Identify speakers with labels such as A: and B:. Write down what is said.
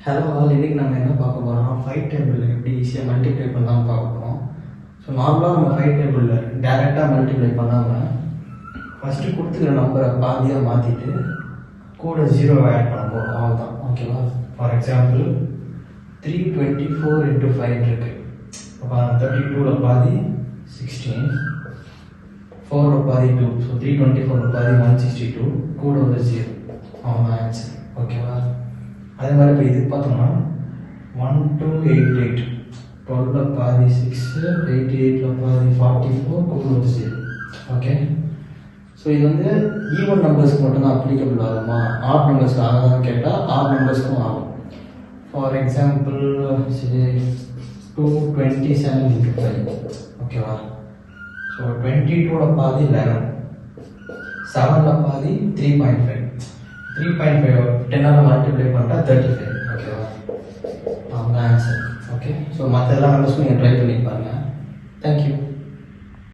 A: Hello all, இன்றைக்கி நம்ம என்ன பார்க்க போகிறோம்னா ஃபைவ் டேபிள் எப்படி ஈஸியாக மல்டிப்ளை பண்ணலாம்னு பார்க்க போகிறோம். ஸோ நார்மலாக நம்ம ஃபைவ் டேபிளில் டேரெக்டாக மல்டிப்ளை பண்ணாமல் ஃபஸ்ட்டு கொடுத்துக்கிற நம்பரை பாதியாக மாற்றிட்டு கூட ஜீரோவை ஆட் பண்ண போகிறோம். அவ்வளோதான், ஓகேவா? ஃபார் எக்ஸாம்பிள் 324 × 5 இருக்குது. அப்போ 32ல் பாதி 16, 4ல் பாதி 2, ஸோ 324ல் பாதி 162, கூட ஒரு 0. அவ்வளோதான் ஆன்சர், ஓகேவா? அதே மாதிரி இப்போ இதுக்கு பார்த்தோம்னா 1288, 12ல் பாதி 6, 88ல் பாதி 44, கூட ஒரு 0. ஓகே, ஸோ இது வந்து ஈவன் நம்பர்ஸ்க்கு மட்டும்தான் அப்ளிகபிள் ஆகுமா, ஆட் நம்பர்ஸ்க்கு ஆகாதான்னு கேட்டால் ஆட் நம்பர்ஸ்க்கும் ஆகும். ஃபார் எக்ஸாம்பிள் 227 × 5, ஓகேவா? ஸோ 22ல் பாதி 11, 7ல் பாதி 3.5, 3.5 10ஆல் மல்டிப்ளை பண்ணிட்டா 35, ஓகேவா? அதுதான் ஆன்சர். ஓகே, ஸோ மற்ற எல்லா நம்பர்ஸும் நீங்கள் ட்ரை பண்ணி பாருங்கள். தேங்க்யூ.